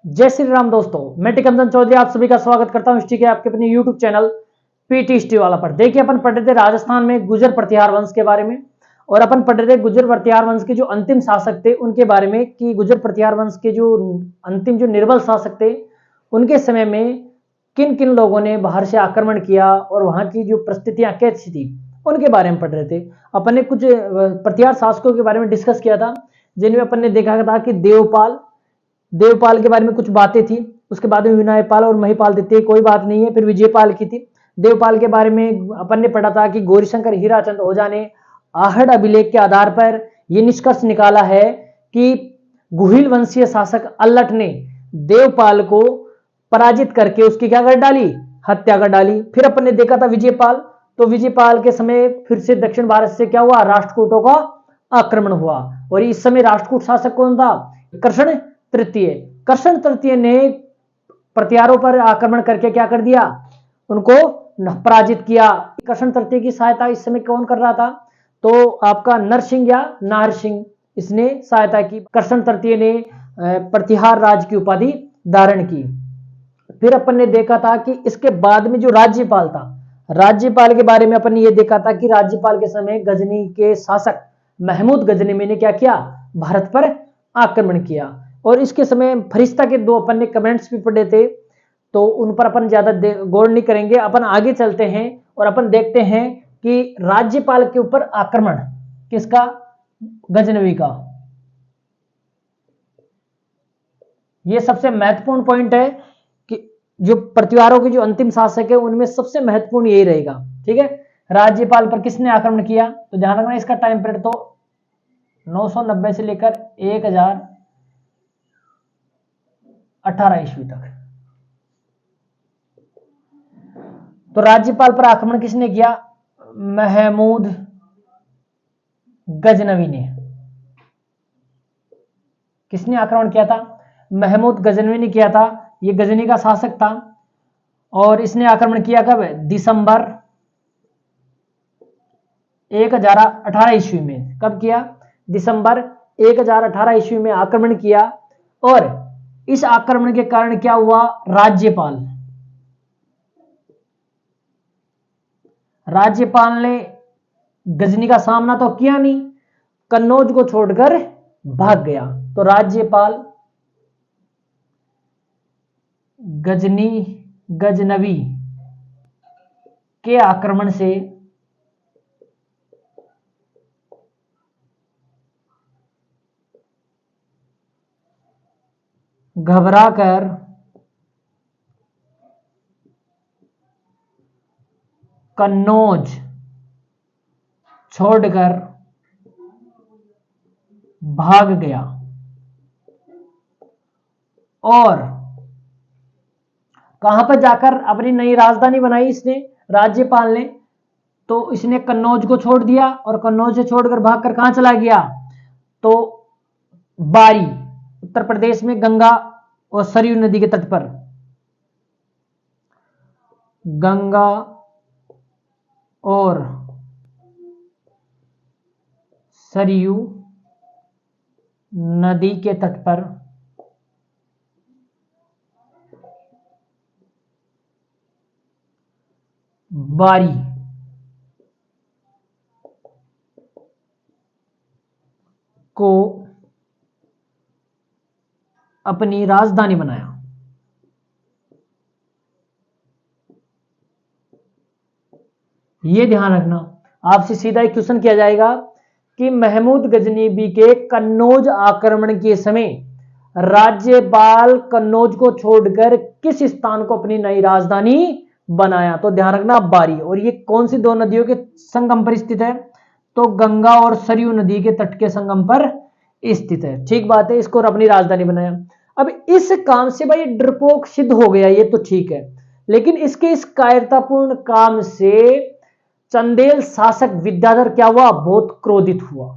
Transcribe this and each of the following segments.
जय श्री राम दोस्तों, मैं टिकमचंद चौधरी आप सभी का स्वागत करता हूं के आपके अपने यूट्यूब चैनल पीटी हिस्ट्री वाला पर। देखिए, अपन पढ़ रहे थे राजस्थान में गुर्जर प्रतिहार वंश के बारे में, और अपन पढ़ रहे थे गुर्जर प्रतिहार वंश के जो अंतिम शासक थे उनके बारे में कि गुर्जर प्रतिहार वंश के जो अंतिम जो निर्बल शासक थे उनके समय में किन किन लोगों ने बाहर से आक्रमण किया और वहां की जो परिस्थितियां कैसी थी उनके बारे में पढ़ रहे थे। अपन ने कुछ प्रतिहार शासकों के बारे में डिस्कस किया था, जिनमें अपन ने देखा था कि देवपाल के बारे में कुछ बातें थी। उसके बाद में विनयपाल और महिपाल थे, कोई बात नहीं है। फिर विजयपाल की थी। देवपाल के बारे में अपन ने पढ़ा था कि गौरीशंकर हीराचंद ओझा ने आहड़ अभिलेख के आधार पर यह निष्कर्ष निकाला है कि गुहिल वंशीय शासक अल्लट ने देवपाल को पराजित करके उसकी क्या कर डाली, हत्या कर डाली। फिर अपन ने देखा था विजयपाल, तो विजयपाल के समय फिर से दक्षिण भारत से क्या हुआ, राष्ट्रकूटों का आक्रमण हुआ। और इस समय राष्ट्रकूट शासक कौन था, कृष्ण तृतीय ने प्रतिहारों पर आक्रमण करके क्या कर दिया, उनको पराजित किया। कृष्ण तृतीय की सहायता इस समय कौन कर रहा था, तो आपका नरसिंह या नाहर सिंह इसने सहायता की। कृष्ण तृतीय ने प्रतिहार राज की उपाधि धारण की। फिर अपन ने देखा था कि इसके बाद में जो राज्यपाल था, राज्यपाल के बारे में अपन ने यह देखा था कि राज्यपाल के समय गजनी के शासक महमूद गजनवी ने क्या किया, भारत पर आक्रमण किया। और इसके समय फरिश्ता के दो अपन ने कमेंट्स भी पढ़े थे, तो उन पर अपन ज्यादा गौर नहीं करेंगे। अपन आगे चलते हैं और अपन देखते हैं कि राज्यपाल के ऊपर आक्रमण किसका, गजनवी का। यह सबसे महत्वपूर्ण पॉइंट है कि जो प्रतिहारों के जो अंतिम शासक है उनमें सबसे महत्वपूर्ण यही रहेगा। ठीक है, राज्यपाल पर किसने आक्रमण किया, तो ध्यान रखना इसका टाइम पीरियड तो 990 से लेकर 1018 ईस्वी तक। तो राज्यपाल पर आक्रमण किसने किया, महमूद गजनवी ने। किसने आक्रमण किया था, महमूद गजनवी ने किया था। यह गजनी का शासक था और इसने आक्रमण किया कब, दिसंबर 1018 ईस्वी में। कब किया, दिसंबर 1018 ईस्वी में आक्रमण किया। और इस आक्रमण के कारण क्या हुआ, राज्यपाल ने गजनी का सामना तो किया नहीं, कन्नौज को छोड़कर भाग गया। तो राज्यपाल गजनवी के आक्रमण से घबराकर कन्नौज छोड़कर भाग गया। और कहां पर जाकर अपनी नई राजधानी बनाई इसने, राज्यपाल ने, तो इसने कन्नौज को छोड़ दिया और कन्नौज से छोड़कर भागकर कहां चला गया, तो बारी, उत्तर प्रदेश में गंगा और सरयू नदी के तट पर, गंगा और सरयू नदी के तट पर बारी को अपनी राजधानी बनाया। यह ध्यान रखना, आपसे सीधा एक क्वेश्चन किया जाएगा कि महमूद गजनवी के कन्नौज आक्रमण के समय राज्यपाल कन्नौज को छोड़कर किस स्थान को अपनी नई राजधानी बनाया, तो ध्यान रखना बारी। और ये कौन सी दो नदियों के संगम पर स्थित है, तो गंगा और सरयू नदी के तट के संगम पर स्थित है। ठीक बात है, इसको अपनी राजधानी बनाया। अब इस काम से भाई डरपोक सिद्ध हो गया, ये तो ठीक है, लेकिन इसके इस कायरतापूर्ण काम से चंदेल शासक विद्याधर क्या हुआ, बहुत क्रोधित हुआ।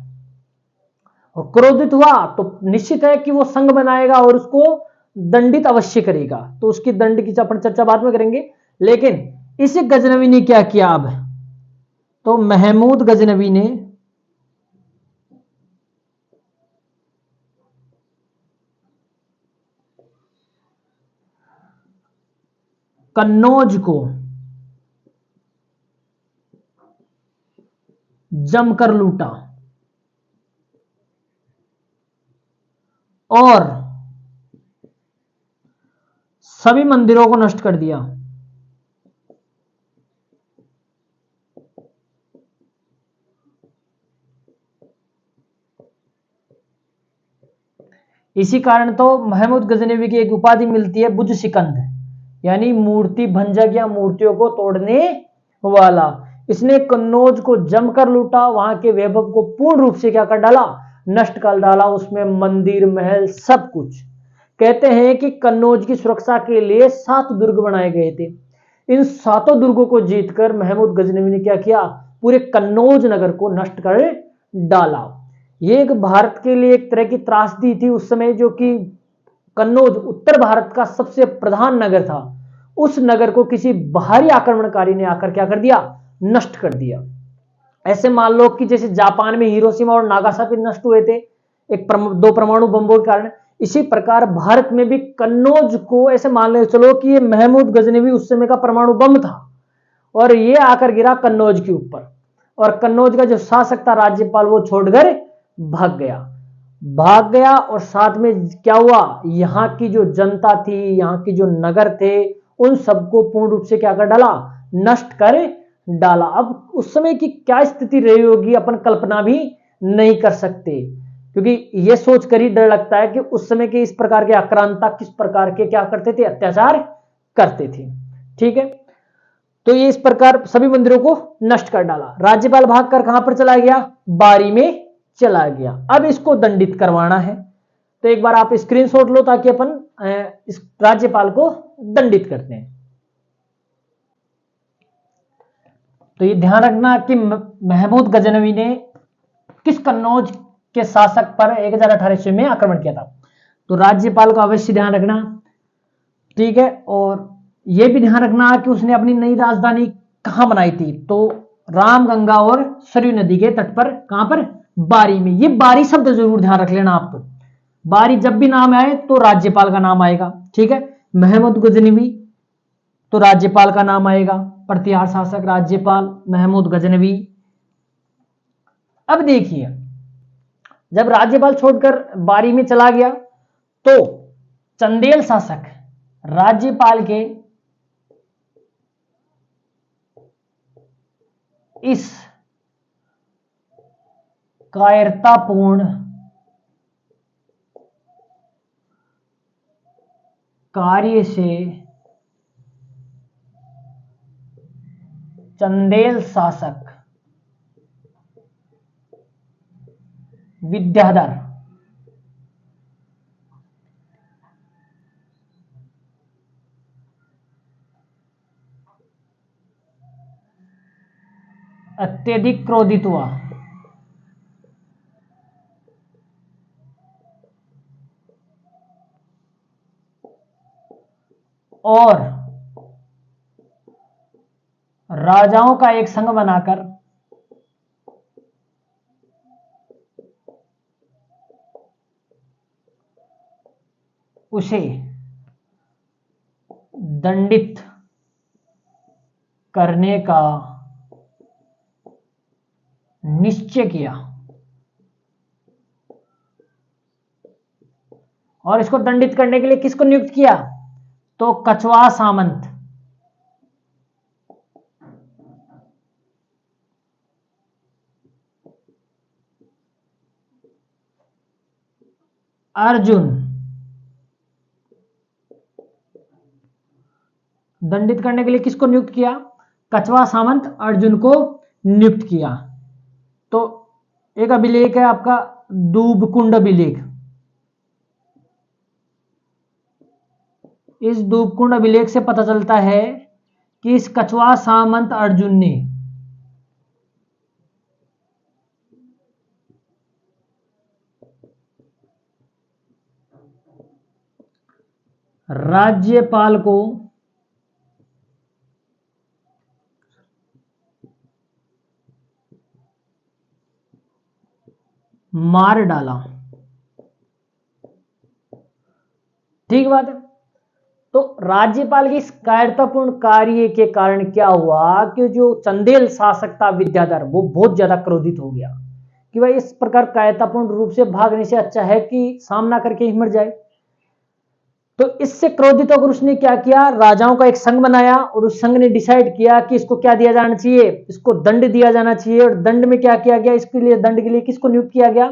और क्रोधित हुआ तो निश्चित है कि वो संघ बनाएगा और उसको दंडित अवश्य करेगा। तो उसकी दंड की अपन चर्चा बाद में करेंगे। लेकिन इसे गजनवी ने क्या किया, अब तो महमूद गजनवी ने कन्नौज को जमकर लूटा और सभी मंदिरों को नष्ट कर दिया। इसी कारण तो महमूद गजनवी की एक उपाधि मिलती है बुज सिकंद, यानी मूर्ति भंजक या मूर्तियों को तोड़ने वाला। इसने कन्नौज को जमकर लूटा, वहां के वैभव को पूर्ण रूप से क्या कर डाला, नष्ट कर डाला, उसमें मंदिर महल सब कुछ। कहते हैं कि कन्नौज की सुरक्षा के लिए 7 दुर्ग बनाए गए थे। इन 7 दुर्गों को जीतकर महमूद गजनवी ने क्या किया, पूरे कन्नौज नगर को नष्ट कर डाला। ये एक भारत के लिए एक तरह की त्रासदी थी उस समय, जो कि कन्नौज उत्तर भारत का सबसे प्रधान नगर था। उस नगर को किसी बाहरी आक्रमणकारी ने आकर क्या कर दिया, नष्ट कर दिया। ऐसे मान लो कि जैसे जापान में हिरोशिमा और नागासाकी नष्ट हुए थे एक 2 परमाणु बमों के कारण, इसी प्रकार भारत में भी कन्नौज को ऐसे मान ले चलो कि ये महमूद गजनवी उस समय का परमाणु बम था और ये आकर गिरा कन्नौज के ऊपर, और कन्नौज का जो शासक था राज्यपाल वो छोड़कर भाग गया। और साथ में क्या हुआ, यहाँ की जो जनता थी, यहाँ की जो नगर थे, उन सबको पूर्ण रूप से क्या कर डाला, नष्ट कर डाला। अब उस समय की क्या स्थिति रही होगी अपन कल्पना भी नहीं कर सकते, क्योंकि यह सोचकर ही डर लगता है कि उस समय के इस प्रकार के आक्रांता किस प्रकार के क्या करते थे, अत्याचार करते थे। ठीक है, तो ये इस प्रकार सभी मंदिरों को नष्ट कर डाला। राज्यपाल भागकर कहां पर चला गया, बारी में चला गया। अब इसको दंडित करवाना है, तो एक बार आप स्क्रीनशॉट लो ताकि अपन इस राज्यपाल को दंडित करते हैं। तो ये ध्यान रखना कि महमूद गजनवी ने किस कन्नौज के शासक पर 1018 ईस्वी में आक्रमण किया था, तो राज्यपाल का अवश्य ध्यान रखना। ठीक है, और यह भी ध्यान रखना कि उसने अपनी नई राजधानी कहां बनाई थी, तो रामगंगा और सरयू नदी के तट पर, कहां पर, बारी में। ये बारी शब्द जरूर ध्यान रख लेना आप, तो बारी जब भी नाम आए तो राज्यपाल का नाम आएगा। ठीक है, महमूद गजनवी तो राज्यपाल का नाम आएगा, प्रतिहार शासक राज्यपाल महमूद गजनवी। अब देखिए, जब राज्यपाल छोड़कर बारी में चला गया तो चंदेल शासक राज्यपाल के इस कायरतापूर्ण कार्य से चंदेल शासक विद्याधर अत्यधिक क्रोधित हुआ और राजाओं का एक संघ बनाकर उसे दंडित करने का निश्चय किया। और इसको दंडित करने के लिए किसको नियुक्त किया, तो कछवाहा सामंत अर्जुन, दंडित करने के लिए किसको नियुक्त किया, कछवाहा सामंत अर्जुन को नियुक्त किया। तो एक अभिलेख है आपका दूबकुंड अभिलेख। इस दूबकुंड अभिलेख से पता चलता है कि इस कछवाहा सामंत अर्जुन ने राज्यपाल को मार डाला। ठीक बात है, तो राज्यपाल के इस कायरतापूर्ण कार्य के कारण क्या हुआ कि जो चंदेल शासक था विद्याधर, वो बहुत ज्यादा क्रोधित हो गया कि भाई इस प्रकार कायरतापूर्ण रूप से भागने से अच्छा है कि सामना करके ही मर जाए। तो इससे क्रोधित होकर उसने क्या किया, राजाओं का एक संघ बनाया और उस संघ ने डिसाइड किया कि इसको क्या दिया जाना चाहिए, इसको दंड दिया जाना चाहिए। और दंड में क्या किया गया, इसके लिए दंड के लिए किसको नियुक्त किया गया,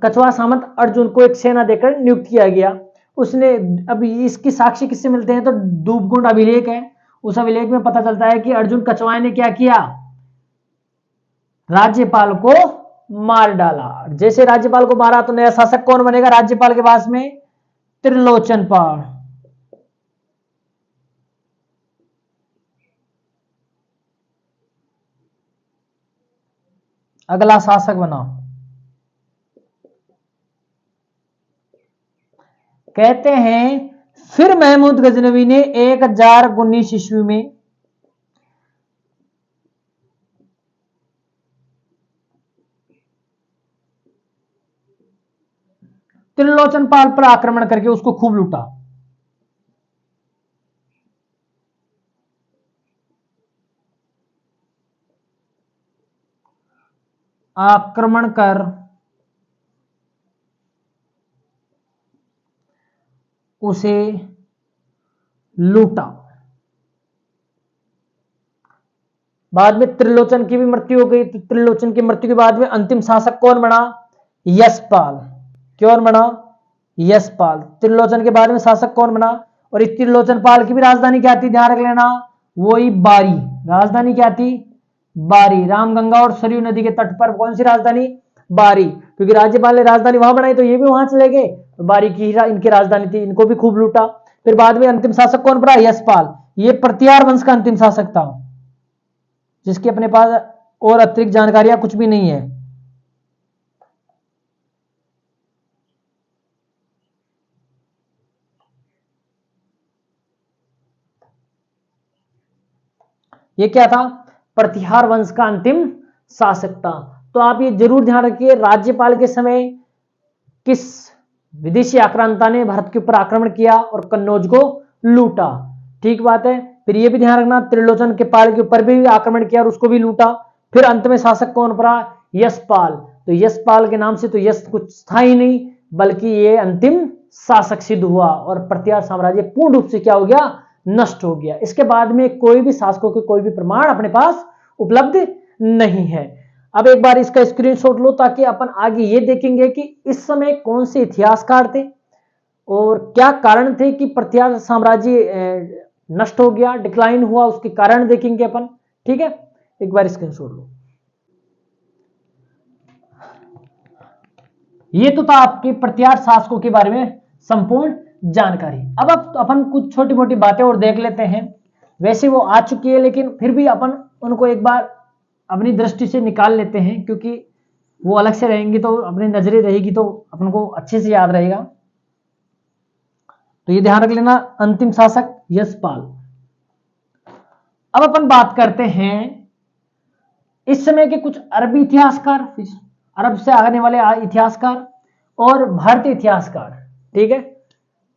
कछवा सामंत अर्जुन को एक सेना देकर नियुक्त किया गया। उसने, अब इसकी साक्षी किससे मिलते हैं, तो दूबकुंड अभिलेख है। उस अभिलेख में पता चलता है कि अर्जुन कछवाए ने क्या किया, राज्यपाल को मार डाला। जैसे राज्यपाल को मारा तो नया शासक कौन बनेगा राज्यपाल के पास में, त्रिलोचन पाल। अगला शासक बना। कहते हैं फिर महमूद गजनवी ने 1019 ईस्वी में त्रिलोचन पाल पर आक्रमण करके उसको खूब लूटा। आक्रमण कर उसे लूटा। बाद में त्रिलोचन की भी मृत्यु हो गई। तो त्रिलोचन की मृत्यु के बाद में अंतिम शासक कौन बना, यशपाल। कौन बना, यशपाल। त्रिलोचन के बाद में शासक कौन बना, और इस त्रिलोचन पाल की भी राजधानी क्या थी, ध्यान रख लेना, वही बारी। राजधानी क्या थी, बारी। रामगंगा और सरयू नदी के तट पर कौन सी राजधानी, बारी। क्योंकि राज्यपाल ने राजधानी वहां बनाई तो ये भी वहां चले गए। तो बारी की इनकी राजधानी थी, इनको भी खूब लूटा। फिर बाद में अंतिम शासक कौन बना, यशपाल। ये प्रतिहार वंश का अंतिम शासक था, जिसकी अपने पास और अतिरिक्त जानकारियां कुछ भी नहीं है। ये क्या था, प्रतिहार वंश का अंतिम शासक था। तो आप ये जरूर ध्यान रखिए, राज्यपाल के समय किस विदेशी आक्रांता ने भारत के ऊपर आक्रमण किया और कन्नौज को लूटा। ठीक बात है। फिर ये भी ध्यान रखना, त्रिलोचन के पाल के ऊपर भी आक्रमण किया और उसको भी लूटा। फिर अंत में शासक कौन पड़ा, यशपाल। तो यशपाल के नाम से तो यश कुछ था ही नहीं, बल्कि ये अंतिम शासक सिद्ध हुआ और प्रतिहार साम्राज्य पूर्ण रूप से क्या हो गया, नष्ट हो गया। इसके बाद में कोई भी शासकों के कोई भी प्रमाण अपने पास उपलब्ध नहीं है। अब एक बार इसका स्क्रीनशॉट लो ताकि अपन आगे ये देखेंगे कि इस समय कौन से इतिहासकार थे और क्या कारण थे कि प्रतिहार साम्राज्य नष्ट हो गया, डिक्लाइन हुआ, उसके कारण देखेंगे अपन। ठीक है, एक बार स्क्रीनशॉट लो। ये तो था आपके प्रतिहार शासकों के बारे में संपूर्ण जानकारी। अब अपन कुछ छोटी मोटी बातें और देख लेते हैं। वैसे वो आ चुकी है लेकिन फिर भी अपन उनको एक बार अपनी दृष्टि से निकाल लेते हैं, क्योंकि वो अलग से रहेंगी तो अपनी नजरें रहेगी तो अपन को अच्छे से याद रहेगा। तो ये ध्यान रख लेना, अंतिम शासक यशपाल। अब अपन बात करते हैं इस समय के कुछ अरबी इतिहासकार, अरब से आने वाले इतिहासकार और भारतीय इतिहासकार। ठीक है,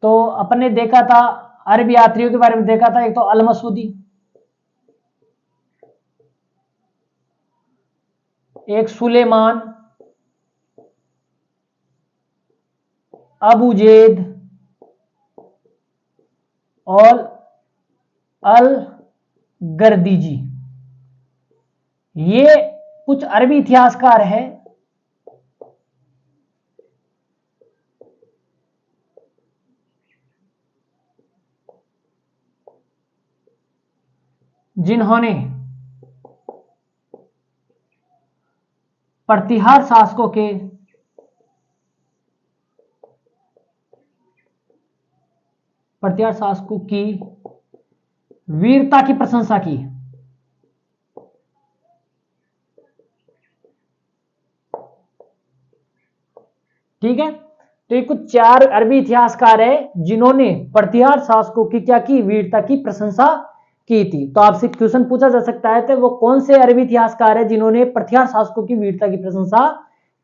तो अपन ने देखा था अरबी यात्रियों के बारे में देखा था, एक तो अल मसूदी, एक सुलेमान, अबू जेद और अल गर्दीजी। ये कुछ अरबी इतिहासकार हैं जिन्होंने प्रतिहार शासकों के की वीरता की प्रशंसा की। ठीक है, तो ये कुछ 4 अरबी इतिहासकार है जिन्होंने प्रतिहार शासकों की क्या की, वीरता की प्रशंसा की थी। तो आपसे क्वेश्चन पूछा जा सकता है तो वो कौन से अरबी इतिहासकार है जिन्होंने प्रतिहार शासकों की वीरता की प्रशंसा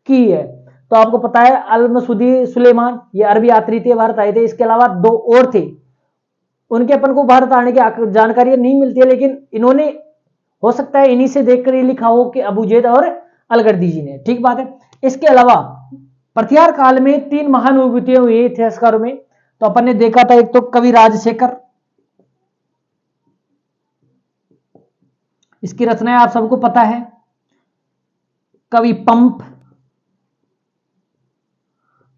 की है। तो आपको पता है अल मसूदी सुलेमान, ये अरबी यात्री थे, भारत आए थे। इसके अलावा 2 और थे, उनके अपन को भारत आने की जानकारी नहीं मिलती है, लेकिन इन्होंने हो सकता है इन्हीं से देखकर ये लिखा हो कि अबू-ज़ैद और अलगर्दी जी ने। ठीक बात है। इसके अलावा प्रतिहार काल में 3 महान विभूतियां हुई इतिहासकारों में। तो अपन ने देखा था, एक तो कवि राजशेखर, इसकी रचनाएं आप सबको पता है। कवि पंप,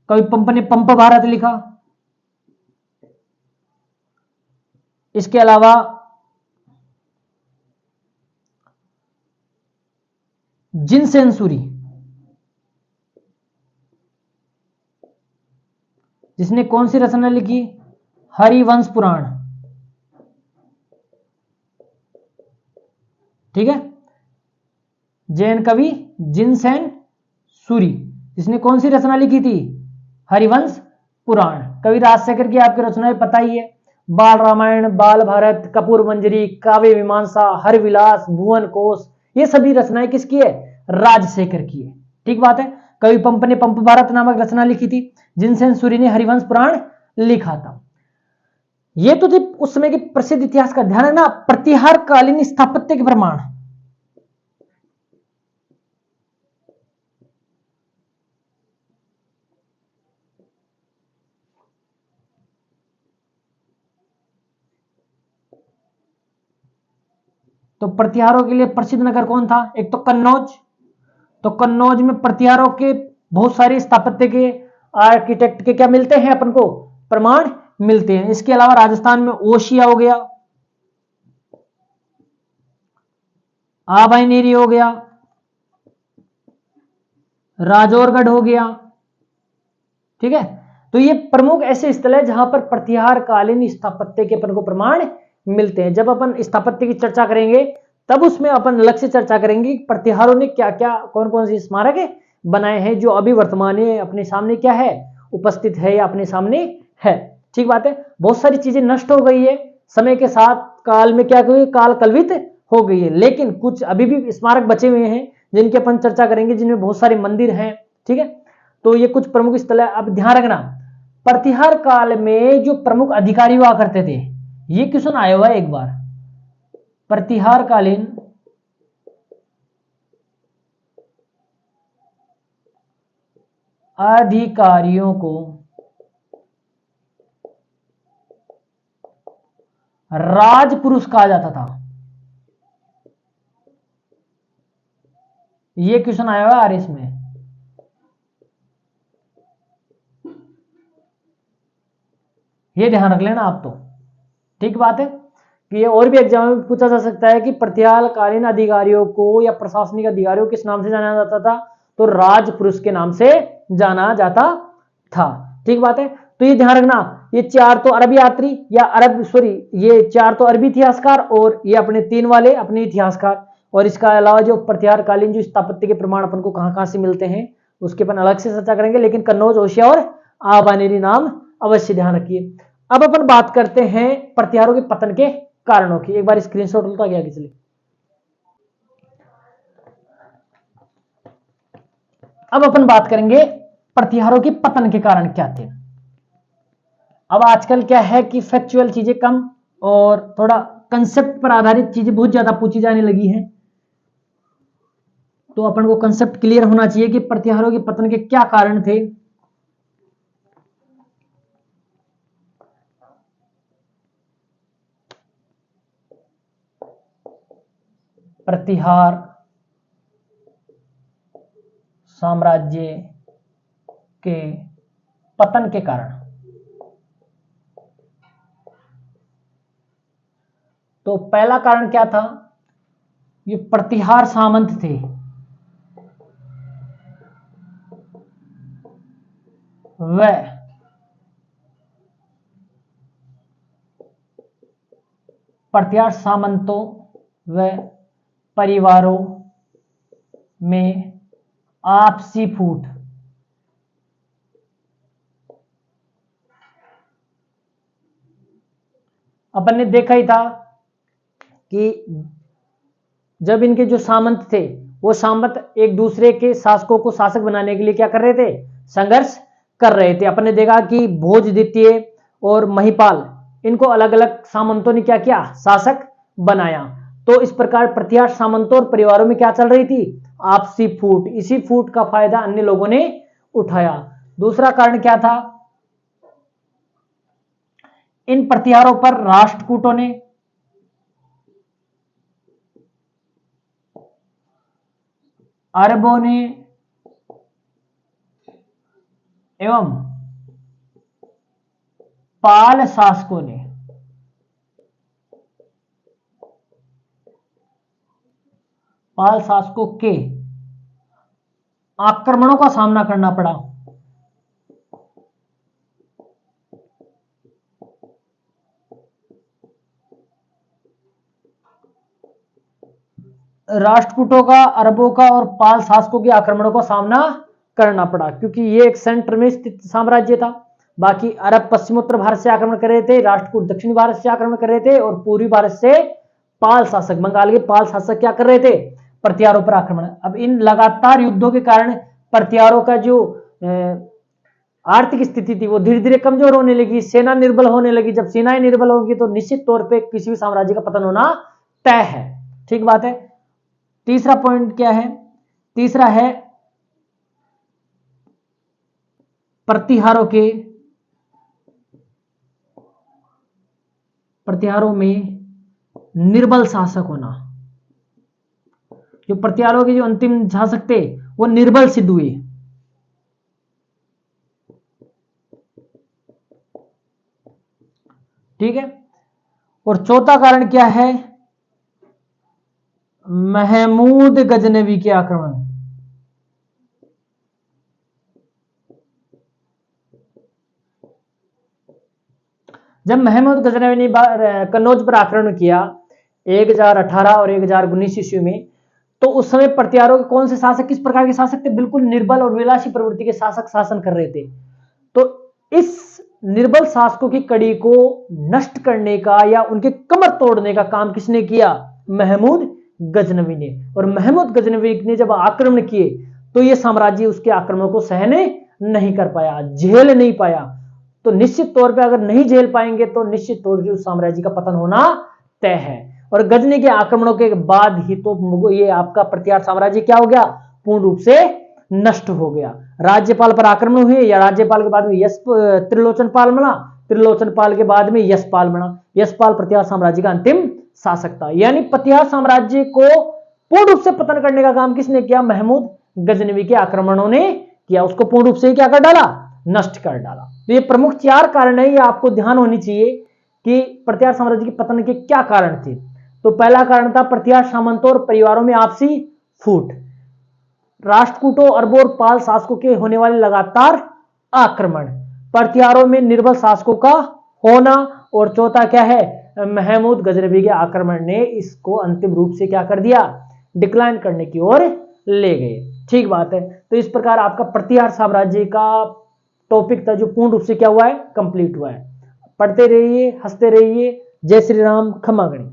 कवि पंप ने पंप भारत लिखा। इसके अलावा जिनसेन सूरी, जिसने कौन सी रचना लिखी? हरिवंश पुराण। ठीक है, जैन कवि जिनसेन सूरी, जिसने कौन सी रचना लिखी थी? हरिवंश पुराण। कवि राजशेखर की आपकी रचनाएं पता ही है, बाल रामायण, बाल भारत, कपूर मंजरी, काव्य मीमांसा, हरविलास, भुवन कोश, ये सभी रचनाएं किसकी है? राजशेखर की है। ठीक बात है। कवि पंप ने पंप भारत नामक रचना लिखी थी, जिनसेन सूरी ने हरिवंश पुराण लिखा था। ये तो थे उस समय के प्रसिद्ध इतिहास का। ध्यान है ना, प्रतिहार कालीन स्थापत्य के प्रमाण। तो प्रतिहारों के लिए प्रसिद्ध नगर कौन था? एक तो कन्नौज। तो कन्नौज में प्रतिहारों के बहुत सारे स्थापत्य के, आर्किटेक्ट के क्या मिलते हैं अपन को? प्रमाण मिलते हैं। इसके अलावा राजस्थान में ओशिया हो गया, आबाइनेरी हो गया, राजौरगढ़ हो गया। ठीक है, तो ये प्रमुख ऐसे स्थल है जहां पर प्रतिहार कालीन स्थापत्य के अपन को प्रमाण मिलते हैं। जब अपन स्थापत्य की चर्चा करेंगे तब उसमें अपन अलग से चर्चा करेंगे प्रतिहारों ने क्या क्या, कौन कौन से स्मारक बनाए हैं जो अभी वर्तमान में अपने सामने क्या है? उपस्थित है या अपने सामने है। ठीक बात है। बहुत सारी चीजें नष्ट हो गई है समय के साथ, काल में क्या हुई? काल कलवित हो गई है, लेकिन कुछ अभी भी स्मारक बचे हुए हैं जिनकी अपन चर्चा करेंगे, जिनमें बहुत सारे मंदिर हैं। ठीक है, तो ये कुछ प्रमुख स्थल है। अब ध्यान रखना, प्रतिहार काल में जो प्रमुख अधिकारी हुआ करते थे, ये क्वेश्चन आया हुआ है एक बार। प्रतिहार कालीन अधिकारियों को राजपुरुष कहा जाता था। ये क्वेश्चन आया हुआ आरएस में। ये ध्यान रख लेना आप तो। ठीक बात है कि ये और भी एग्जाम में पूछा जा सकता है कि प्रतिहार कालीन अधिकारियों को या प्रशासनिक अधिकारियों किस नाम से जाना जाता था? तो राजपुरुष के नाम से जाना जाता था। ठीक बात है। तो ये ध्यान रखना, ये 4 तो अरब यात्री या ये 4 तो अरबी इतिहासकार और ये अपने 3 वाले अपने इतिहासकार। और इसका अलावा जो प्रतिहार कालीन जो स्थापत्य के प्रमाण अपन को कहां से मिलते हैं उसके अपन अलग से चर्चा करेंगे, लेकिन कन्नौज, ओशिया और आबानेरी नाम अवश्य ध्यान रखिए। अब अपन बात करते हैं प्रतिहारों के पतन के कारणों की। एक बार स्क्रीनशॉट लेता गया कि चलिए। अब अपन बात करेंगे प्रतिहारों के पतन के कारण क्या थे। अब आजकल क्या है कि फैक्चुअल चीजें कम और थोड़ा कंसेप्ट पर आधारित चीजें बहुत ज्यादा पूछी जाने लगी हैं, तो अपन को कंसेप्ट क्लियर होना चाहिए कि प्रतिहारों के पतन के क्या कारण थे। प्रतिहार साम्राज्य के पतन के कारण। तो पहला कारण क्या था? ये प्रतिहार सामंत थे, वह प्रतिहार सामंतों व परिवारों में आपसी फूट अपन ने देखा ही था कि जब इनके जो सामंत थे वो सामंत एक दूसरे के शासकों को शासक बनाने के लिए क्या कर रहे थे? संघर्ष कर रहे थे। अपन ने देखा कि भोज द्वितीय और महिपाल इनको अलग अलग सामंतों ने क्या किया, शासक बनाया। तो इस प्रकार प्रतिहार सामंतों और परिवारों में क्या चल रही थी, आपसी फूट। इसी फूट का फायदा अन्य लोगों ने उठाया। दूसरा कारण क्या था, इन प्रतिहारों पर राष्ट्रकूटों ने अरबों ने एवं पाल शासकों ने के आक्रमणों का सामना करना पड़ा। राष्ट्रकूटों का, अरबों का और पाल शासकों के आक्रमणों का सामना करना पड़ा, क्योंकि ये एक सेंटर में स्थित साम्राज्य था। बाकी अरब पश्चिमोत्तर भारत से आक्रमण कर रहे थे, राष्ट्रकूट दक्षिणी भारत से आक्रमण कर रहे थे, और पूर्वी भारत से पाल शासक, बंगाल के पाल शासक क्या कर रहे थे, प्रतिहारों पर आक्रमण। अब इन लगातार युद्धों के कारण प्रतिहारों का जो आर्थिक स्थिति थी वो धीरे धीरे कमजोर होने लगी, सेना निर्बल होने लगी। जब सेनाएं निर्बल होगी तो निश्चित तौर पे किसी भी साम्राज्य का पतन होना तय है। ठीक बात है। तीसरा पॉइंट क्या है, तीसरा है प्रतिहारों में निर्बल शासक होना। जो प्रतिहारों के जो अंतिम शासक थे वो निर्बल सिद्ध हुए। ठीक है। और चौथा कारण क्या है, महमूद गजनवी के आक्रमण। जब महमूद गजनवी ने कन्नौज पर आक्रमण किया 1018 और 1019 ईस्वी में, तो उस समय प्रतिहारों के कौन से शासक, किस प्रकार के शासक थे, बिल्कुल निर्बल और विलासी प्रवृत्ति के शासक शासन कर रहे थे। तो इस निर्बल शासकों की कड़ी को नष्ट करने का या उनके कमर तोड़ने का काम किसने किया, महमूद गजनवी ने। और महमूद गजनवी ने जब आक्रमण किए तो यह साम्राज्य उसके आक्रमण को सहन नहीं कर पाया, झेल नहीं पाया। तो निश्चित तौर पे अगर नहीं झेल पाएंगे तो निश्चित तौर पे उस साम्राज्य का पतन होना तय है। और गजनी के आक्रमणों के बाद ही तो ये आपका प्रतिहार साम्राज्य क्या हो गया, पूर्ण रूप से नष्ट हो गया। राज्यपाल पर आक्रमण हुए या राज्यपाल के बाद में त्रिलोचन पाल बना, त्रिलोचन पाल के बाद में यशपाल बना। यशपाल प्रतिहार साम्राज्य का अंतिम शासक था। यानी प्रतिहार साम्राज्य को पूर्ण रूप से पतन करने का काम किसने किया, महमूद गजनवी के आक्रमणों ने किया। उसको पूर्ण रूप से क्या कर डाला, नष्ट कर डाला। तो ये प्रमुख 4 कारण है, ये आपको ध्यान होनी चाहिए कि प्रतिहार साम्राज्य के पतन के क्या कारण थे। तो पहला कारण था प्रतिहार सामंतों और परिवारों में आपसी फूट, राष्ट्रकूटों, अरबों और पाल शासकों के होने वाले लगातार आक्रमण, प्रतिहारों में निर्बल शासकों का होना, और चौथा क्या है, महमूद गजनवी के आक्रमण ने इसको अंतिम रूप से क्या कर दिया, डिक्लाइन करने की ओर ले गए। ठीक बात है। तो इस प्रकार आपका प्रतिहार साम्राज्य का टॉपिक था जो पूर्ण रूप से क्या हुआ है, कंप्लीट हुआ है। पढ़ते रहिए, हंसते रहिए। जय श्री राम, खमा गणी।